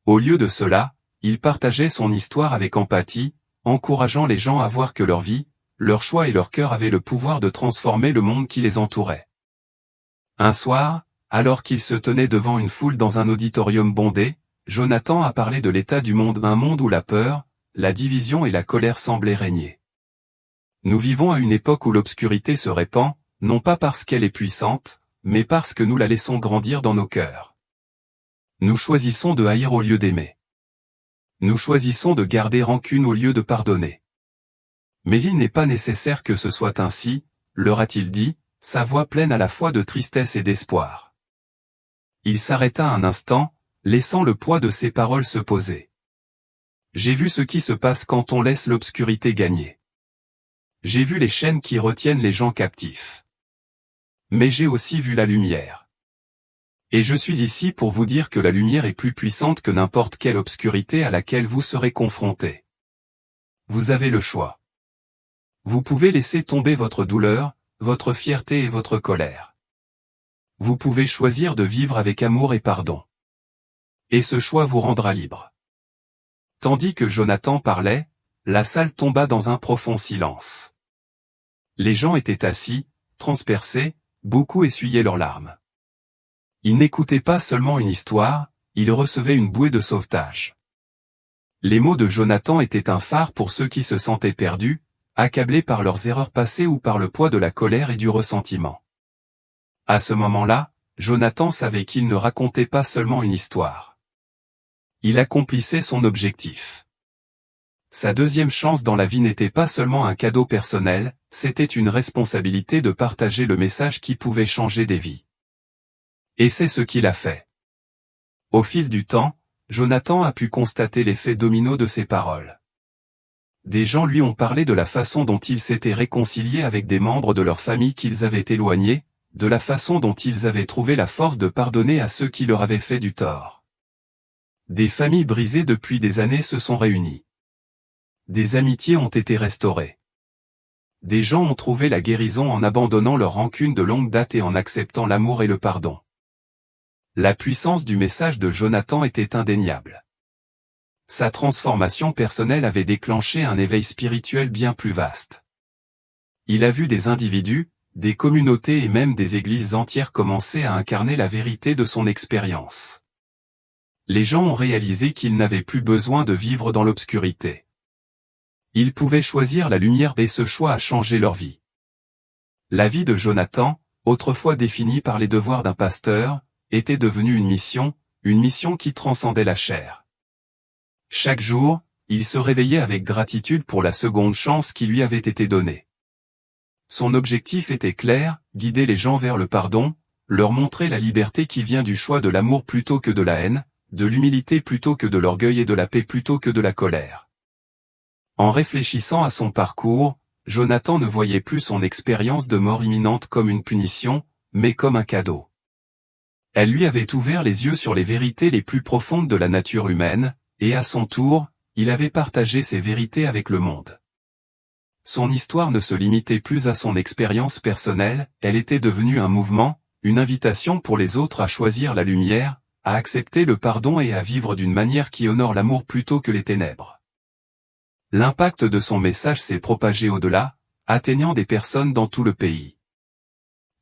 Au lieu de cela, il partageait son histoire avec empathie, encourageant les gens à voir que leur vie, leur choix et leur cœur avaient le pouvoir de transformer le monde qui les entourait. Un soir, alors qu'il se tenait devant une foule dans un auditorium bondé, Jonathan a parlé de l'état du monde, un monde où la peur, la division et la colère semblaient régner. Nous vivons à une époque où l'obscurité se répand, non pas parce qu'elle est puissante, mais parce que nous la laissons grandir dans nos cœurs. Nous choisissons de haïr au lieu d'aimer. Nous choisissons de garder rancune au lieu de pardonner. Mais il n'est pas nécessaire que ce soit ainsi, leur a-t-il dit, sa voix pleine à la fois de tristesse et d'espoir. Il s'arrêta un instant, laissant le poids de ses paroles se poser. J'ai vu ce qui se passe quand on laisse l'obscurité gagner. J'ai vu les chaînes qui retiennent les gens captifs. Mais j'ai aussi vu la lumière. Et je suis ici pour vous dire que la lumière est plus puissante que n'importe quelle obscurité à laquelle vous serez confrontés. Vous avez le choix. Vous pouvez laisser tomber votre douleur, votre fierté et votre colère. Vous pouvez choisir de vivre avec amour et pardon. Et ce choix vous rendra libre. Tandis que Jonathan parlait, la salle tomba dans un profond silence. Les gens étaient assis, transpercés, beaucoup essuyaient leurs larmes. Ils n'écoutaient pas seulement une histoire, ils recevaient une bouée de sauvetage. Les mots de Jonathan étaient un phare pour ceux qui se sentaient perdus, accablés par leurs erreurs passées ou par le poids de la colère et du ressentiment. À ce moment-là, Jonathan savait qu'il ne racontait pas seulement une histoire. Il accomplissait son objectif. Sa deuxième chance dans la vie n'était pas seulement un cadeau personnel, c'était une responsabilité de partager le message qui pouvait changer des vies. Et c'est ce qu'il a fait. Au fil du temps, Jonathan a pu constater l'effet domino de ses paroles. Des gens lui ont parlé de la façon dont il s'était réconcilié avec des membres de leur famille qu'ils avaient éloignés, de la façon dont ils avaient trouvé la force de pardonner à ceux qui leur avaient fait du tort. Des familles brisées depuis des années se sont réunies. Des amitiés ont été restaurées. Des gens ont trouvé la guérison en abandonnant leur rancune de longue date et en acceptant l'amour et le pardon. La puissance du message de Jonathan était indéniable. Sa transformation personnelle avait déclenché un éveil spirituel bien plus vaste. Il a vu des individus, des communautés et même des églises entières commencer à incarner la vérité de son expérience. Les gens ont réalisé qu'ils n'avaient plus besoin de vivre dans l'obscurité. Ils pouvaient choisir la lumière et ce choix a changé leur vie. La vie de Jonathan, autrefois définie par les devoirs d'un pasteur, était devenue une mission qui transcendait la chair. Chaque jour, il se réveillait avec gratitude pour la seconde chance qui lui avait été donnée. Son objectif était clair, guider les gens vers le pardon, leur montrer la liberté qui vient du choix de l'amour plutôt que de la haine, de l'humilité plutôt que de l'orgueil et de la paix plutôt que de la colère. En réfléchissant à son parcours, Jonathan ne voyait plus son expérience de mort imminente comme une punition, mais comme un cadeau. Elle lui avait ouvert les yeux sur les vérités les plus profondes de la nature humaine, et à son tour, il avait partagé ces vérités avec le monde. Son histoire ne se limitait plus à son expérience personnelle, elle était devenue un mouvement, une invitation pour les autres à choisir la lumière, à accepter le pardon et à vivre d'une manière qui honore l'amour plutôt que les ténèbres. L'impact de son message s'est propagé au-delà, atteignant des personnes dans tout le pays.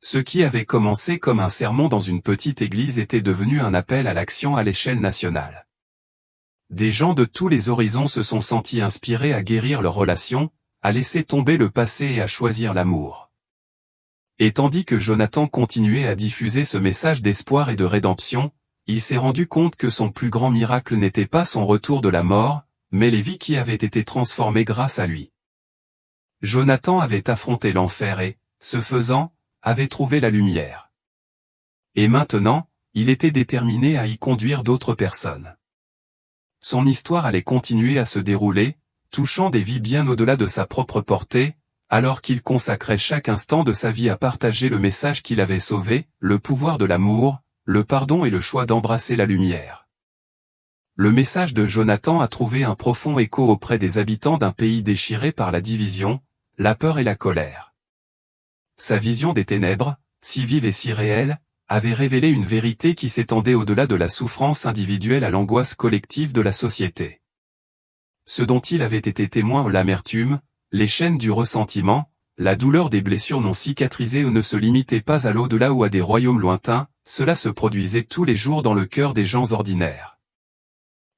Ce qui avait commencé comme un sermon dans une petite église était devenu un appel à l'action à l'échelle nationale. Des gens de tous les horizons se sont sentis inspirés à guérir leurs relations, à laisser tomber le passé et à choisir l'amour. Et tandis que Jonathan continuait à diffuser ce message d'espoir et de rédemption, il s'est rendu compte que son plus grand miracle n'était pas son retour de la mort, mais les vies qui avaient été transformées grâce à lui. Jonathan avait affronté l'enfer et, ce faisant, avait trouvé la lumière. Et maintenant, il était déterminé à y conduire d'autres personnes. Son histoire allait continuer à se dérouler, touchant des vies bien au-delà de sa propre portée, alors qu'il consacrait chaque instant de sa vie à partager le message qu'il avait sauvé, le pouvoir de l'amour, le pardon et le choix d'embrasser la lumière. Le message de Jonathan a trouvé un profond écho auprès des habitants d'un pays déchiré par la division, la peur et la colère. Sa vision des ténèbres, si vive et si réelle, avait révélé une vérité qui s'étendait au-delà de la souffrance individuelle à l'angoisse collective de la société. Ce dont il avait été témoin, l'amertume, les chaînes du ressentiment, la douleur des blessures non cicatrisées ne se limitaient pas à l'au-delà ou à des royaumes lointains, cela se produisait tous les jours dans le cœur des gens ordinaires.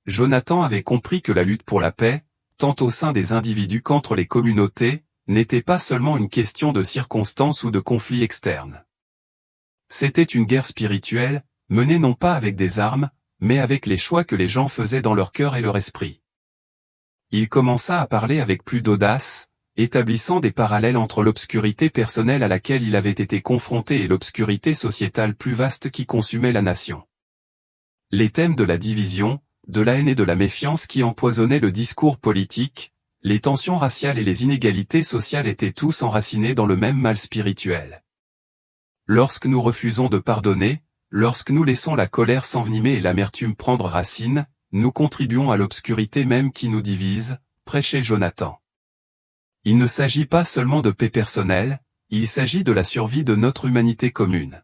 Jonathan avait compris que la lutte pour la paix, tant au sein des individus qu'entre les communautés, n'était pas seulement une question de circonstances ou de conflits externes. C'était une guerre spirituelle, menée non pas avec des armes, mais avec les choix que les gens faisaient dans leur cœur et leur esprit. Il commença à parler avec plus d'audace, établissant des parallèles entre l'obscurité personnelle à laquelle il avait été confronté et l'obscurité sociétale plus vaste qui consumait la nation. Les thèmes de la division, de la haine et de la méfiance qui empoisonnaient le discours politique, les tensions raciales et les inégalités sociales étaient tous enracinés dans le même mal spirituel. Lorsque nous refusons de pardonner, lorsque nous laissons la colère s'envenimer et l'amertume prendre racine, nous contribuons à l'obscurité même qui nous divise, prêchait Jonathan. Il ne s'agit pas seulement de paix personnelle, il s'agit de la survie de notre humanité commune.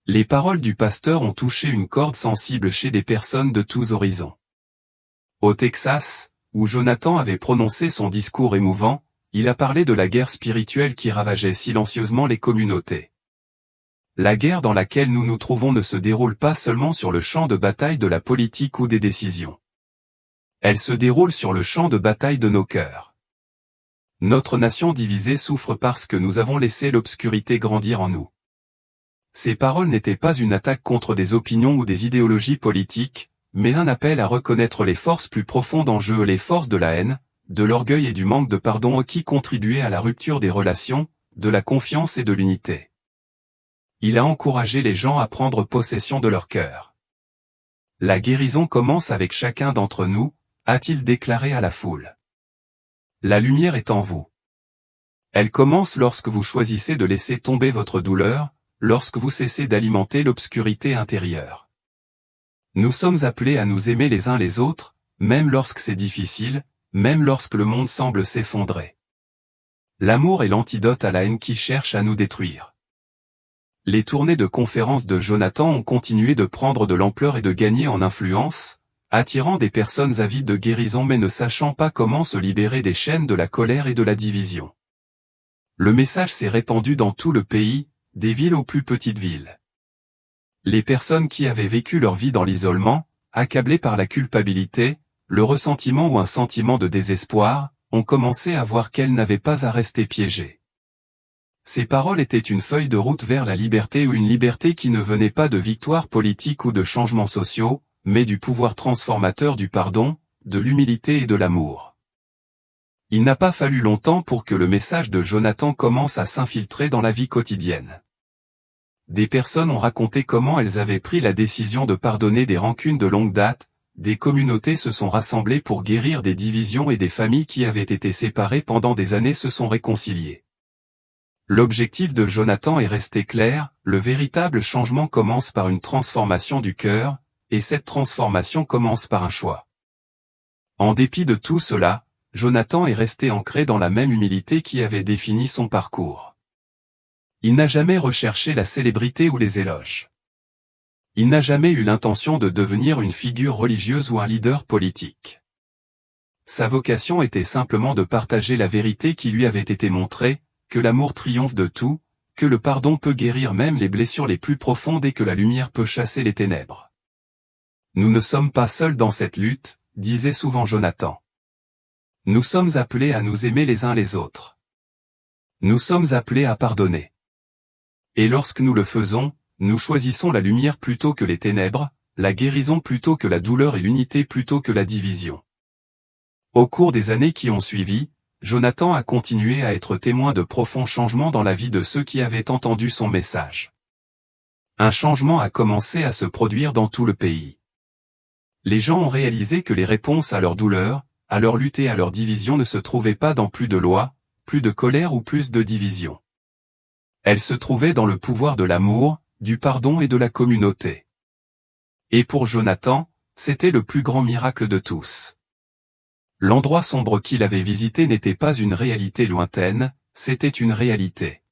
Les paroles du pasteur ont touché une corde sensible chez des personnes de tous horizons. Au Texas, où Jonathan avait prononcé son discours émouvant, il a parlé de la guerre spirituelle qui ravageait silencieusement les communautés. La guerre dans laquelle nous nous trouvons ne se déroule pas seulement sur le champ de bataille de la politique ou des décisions. Elle se déroule sur le champ de bataille de nos cœurs. Notre nation divisée souffre parce que nous avons laissé l'obscurité grandir en nous. Ces paroles n'étaient pas une attaque contre des opinions ou des idéologies politiques, mais un appel à reconnaître les forces plus profondes en jeu, les forces de la haine, de l'orgueil et du manque de pardon qui contribuaient à la rupture des relations, de la confiance et de l'unité. Il a encouragé les gens à prendre possession de leur cœur. La guérison commence avec chacun d'entre nous, a-t-il déclaré à la foule. La lumière est en vous. Elle commence lorsque vous choisissez de laisser tomber votre douleur, lorsque vous cessez d'alimenter l'obscurité intérieure. Nous sommes appelés à nous aimer les uns les autres, même lorsque c'est difficile, même lorsque le monde semble s'effondrer. L'amour est l'antidote à la haine qui cherche à nous détruire. Les tournées de conférences de Jonathan ont continué de prendre de l'ampleur et de gagner en influence, attirant des personnes avides de guérison mais ne sachant pas comment se libérer des chaînes de la colère et de la division. Le message s'est répandu dans tout le pays, des villes aux plus petites villes. Les personnes qui avaient vécu leur vie dans l'isolement, accablées par la culpabilité, le ressentiment ou un sentiment de désespoir, ont commencé à voir qu'elles n'avaient pas à rester piégées. Ces paroles étaient une feuille de route vers la liberté ou une liberté qui ne venait pas de victoires politiques ou de changements sociaux, mais du pouvoir transformateur du pardon, de l'humilité et de l'amour. Il n'a pas fallu longtemps pour que le message de Jonathan commence à s'infiltrer dans la vie quotidienne. Des personnes ont raconté comment elles avaient pris la décision de pardonner des rancunes de longue date, des communautés se sont rassemblées pour guérir des divisions et des familles qui avaient été séparées pendant des années se sont réconciliées. L'objectif de Jonathan est resté clair, le véritable changement commence par une transformation du cœur, et cette transformation commence par un choix. En dépit de tout cela, Jonathan est resté ancré dans la même humilité qui avait défini son parcours. Il n'a jamais recherché la célébrité ou les éloges. Il n'a jamais eu l'intention de devenir une figure religieuse ou un leader politique. Sa vocation était simplement de partager la vérité qui lui avait été montrée, que l'amour triomphe de tout, que le pardon peut guérir même les blessures les plus profondes et que la lumière peut chasser les ténèbres. Nous ne sommes pas seuls dans cette lutte, disait souvent Jonathan. Nous sommes appelés à nous aimer les uns les autres. Nous sommes appelés à pardonner. Et lorsque nous le faisons, nous choisissons la lumière plutôt que les ténèbres, la guérison plutôt que la douleur et l'unité plutôt que la division. Au cours des années qui ont suivi, Jonathan a continué à être témoin de profonds changements dans la vie de ceux qui avaient entendu son message. Un changement a commencé à se produire dans tout le pays. Les gens ont réalisé que les réponses à leur douleur, à leur lutte et à leur division ne se trouvaient pas dans plus de lois, plus de colère ou plus de division. Elles se trouvaient dans le pouvoir de l'amour, du pardon et de la communauté. Et pour Jonathan, c'était le plus grand miracle de tous. L'endroit sombre qu'il avait visité n'était pas une réalité lointaine, c'était une réalité.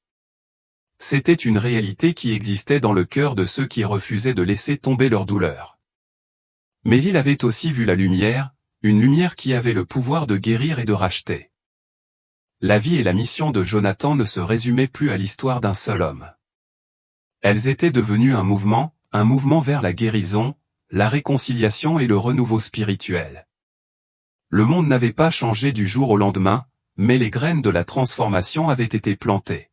C'était une réalité qui existait dans le cœur de ceux qui refusaient de laisser tomber leur douleur. Mais il avait aussi vu la lumière, une lumière qui avait le pouvoir de guérir et de racheter. La vie et la mission de Jonathan ne se résumaient plus à l'histoire d'un seul homme. Elles étaient devenues un mouvement vers la guérison, la réconciliation et le renouveau spirituel. Le monde n'avait pas changé du jour au lendemain, mais les graines de la transformation avaient été plantées.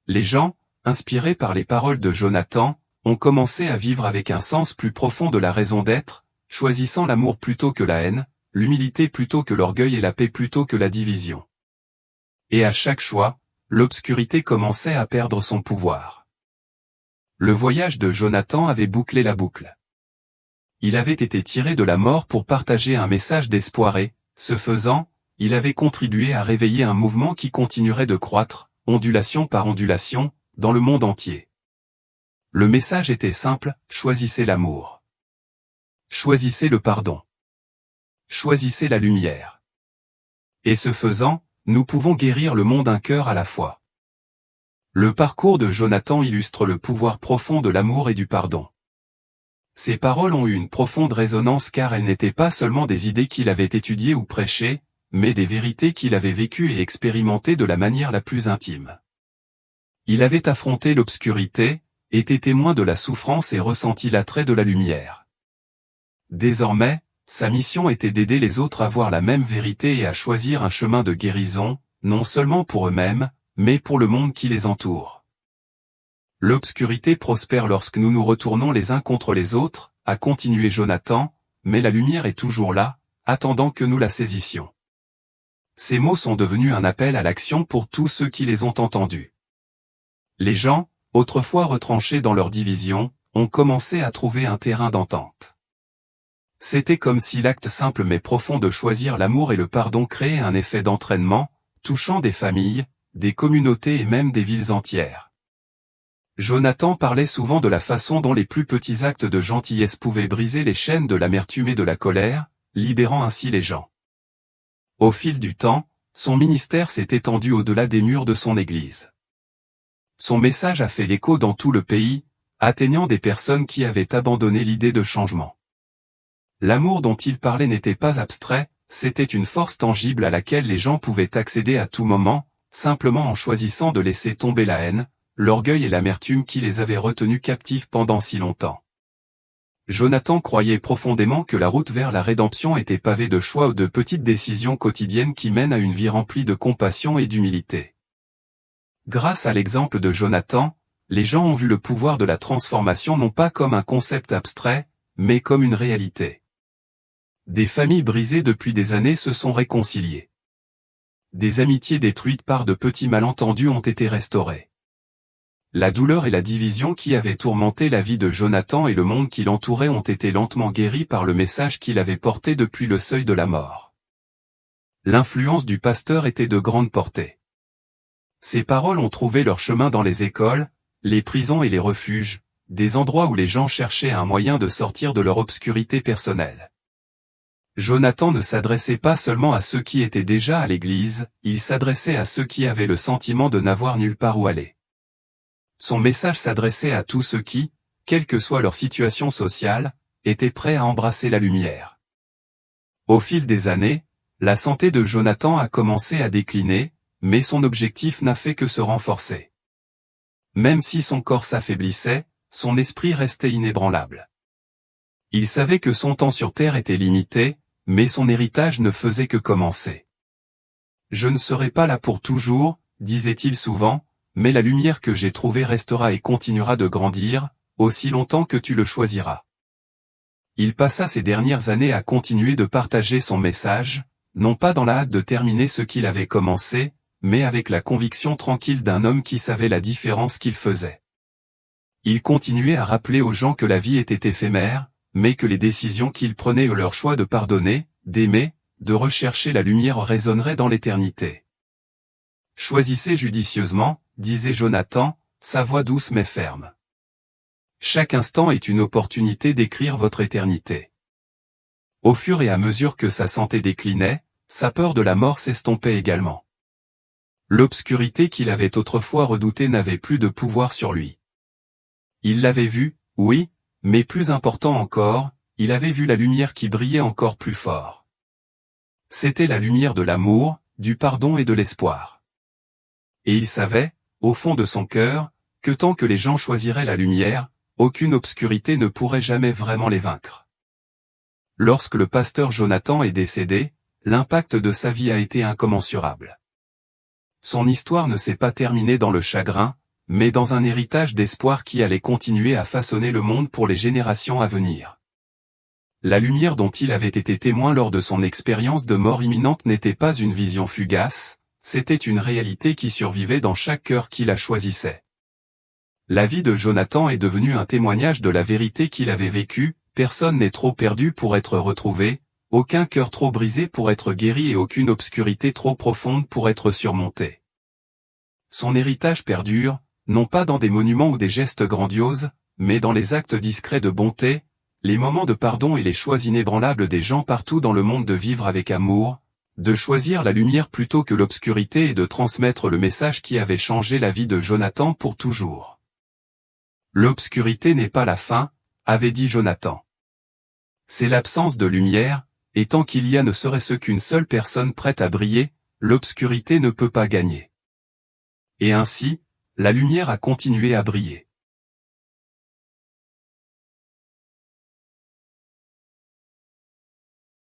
Les gens, inspirés par les paroles de Jonathan, ont commencé à vivre avec un sens plus profond de la raison d'être, choisissant l'amour plutôt que la haine, l'humilité plutôt que l'orgueil et la paix plutôt que la division. Et à chaque choix, l'obscurité commençait à perdre son pouvoir. Le voyage de Jonathan avait bouclé la boucle. Il avait été tiré de la mort pour partager un message d'espoir et, ce faisant, il avait contribué à réveiller un mouvement qui continuerait de croître, ondulation par ondulation, dans le monde entier. Le message était simple, choisissez l'amour. Choisissez le pardon. Choisissez la lumière. Et ce faisant, nous pouvons guérir le monde un cœur à la fois. Le parcours de Jonathan illustre le pouvoir profond de l'amour et du pardon. Ces paroles ont eu une profonde résonance car elles n'étaient pas seulement des idées qu'il avait étudiées ou prêchées, mais des vérités qu'il avait vécues et expérimentées de la manière la plus intime. Il avait affronté l'obscurité, été témoin de la souffrance et ressenti l'attrait de la lumière. Désormais, sa mission était d'aider les autres à voir la même vérité et à choisir un chemin de guérison, non seulement pour eux-mêmes, mais pour le monde qui les entoure. L'obscurité prospère lorsque nous nous retournons les uns contre les autres, a continué Jonathan, mais la lumière est toujours là, attendant que nous la saisissions. Ces mots sont devenus un appel à l'action pour tous ceux qui les ont entendus. Les gens, autrefois retranchés dans leur division, ont commencé à trouver un terrain d'entente. C'était comme si l'acte simple mais profond de choisir l'amour et le pardon créait un effet d'entraînement, touchant des familles, des communautés et même des villes entières. Jonathan parlait souvent de la façon dont les plus petits actes de gentillesse pouvaient briser les chaînes de l'amertume et de la colère, libérant ainsi les gens. Au fil du temps, son ministère s'est étendu au-delà des murs de son église. Son message a fait l'écho dans tout le pays, atteignant des personnes qui avaient abandonné l'idée de changement. L'amour dont il parlait n'était pas abstrait, c'était une force tangible à laquelle les gens pouvaient accéder à tout moment, simplement en choisissant de laisser tomber la haine, l'orgueil et l'amertume qui les avaient retenus captifs pendant si longtemps. Jonathan croyait profondément que la route vers la rédemption était pavée de choix ou de petites décisions quotidiennes qui mènent à une vie remplie de compassion et d'humilité. Grâce à l'exemple de Jonathan, les gens ont vu le pouvoir de la transformation non pas comme un concept abstrait, mais comme une réalité. Des familles brisées depuis des années se sont réconciliées. Des amitiés détruites par de petits malentendus ont été restaurées. La douleur et la division qui avaient tourmenté la vie de Jonathan et le monde qui l'entourait ont été lentement guéris par le message qu'il avait porté depuis le seuil de la mort. L'influence du pasteur était de grande portée. Ces paroles ont trouvé leur chemin dans les écoles, les prisons et les refuges, des endroits où les gens cherchaient un moyen de sortir de leur obscurité personnelle. Jonathan ne s'adressait pas seulement à ceux qui étaient déjà à l'église, il s'adressait à ceux qui avaient le sentiment de n'avoir nulle part où aller. Son message s'adressait à tous ceux qui, quelle que soit leur situation sociale, étaient prêts à embrasser la lumière. Au fil des années, la santé de Jonathan a commencé à décliner, mais son objectif n'a fait que se renforcer. Même si son corps s'affaiblissait, son esprit restait inébranlable. Il savait que son temps sur terre était limité, mais son héritage ne faisait que commencer. « Je ne serai pas là pour toujours », disait-il souvent, mais la lumière que j'ai trouvée restera et continuera de grandir, aussi longtemps que tu le choisiras. Il passa ses dernières années à continuer de partager son message, non pas dans la hâte de terminer ce qu'il avait commencé, mais avec la conviction tranquille d'un homme qui savait la différence qu'il faisait. Il continuait à rappeler aux gens que la vie était éphémère, mais que les décisions qu'ils prenaient ou leur choix de pardonner, d'aimer, de rechercher la lumière résonneraient dans l'éternité. « Choisissez judicieusement, disait Jonathan, sa voix douce mais ferme. Chaque instant est une opportunité d'écrire votre éternité. » Au fur et à mesure que sa santé déclinait, sa peur de la mort s'estompait également. L'obscurité qu'il avait autrefois redoutée n'avait plus de pouvoir sur lui. Il l'avait vue, oui, mais plus important encore, il avait vu la lumière qui brillait encore plus fort. C'était la lumière de l'amour, du pardon et de l'espoir. Et il savait, au fond de son cœur, que tant que les gens choisiraient la lumière, aucune obscurité ne pourrait jamais vraiment les vaincre. Lorsque le pasteur Jonathan est décédé, l'impact de sa vie a été incommensurable. Son histoire ne s'est pas terminée dans le chagrin, mais dans un héritage d'espoir qui allait continuer à façonner le monde pour les générations à venir. La lumière dont il avait été témoin lors de son expérience de mort imminente n'était pas une vision fugace, c'était une réalité qui survivait dans chaque cœur qui la choisissait. La vie de Jonathan est devenue un témoignage de la vérité qu'il avait vécue, personne n'est trop perdu pour être retrouvé, aucun cœur trop brisé pour être guéri et aucune obscurité trop profonde pour être surmontée. Son héritage perdure, non pas dans des monuments ou des gestes grandioses, mais dans les actes discrets de bonté, les moments de pardon et les choix inébranlables des gens partout dans le monde de vivre avec amour, de choisir la lumière plutôt que l'obscurité et de transmettre le message qui avait changé la vie de Jonathan pour toujours. L'obscurité n'est pas la fin, avait dit Jonathan. C'est l'absence de lumière, et tant qu'il y a ne serait-ce qu'une seule personne prête à briller, l'obscurité ne peut pas gagner. Et ainsi, la lumière a continué à briller.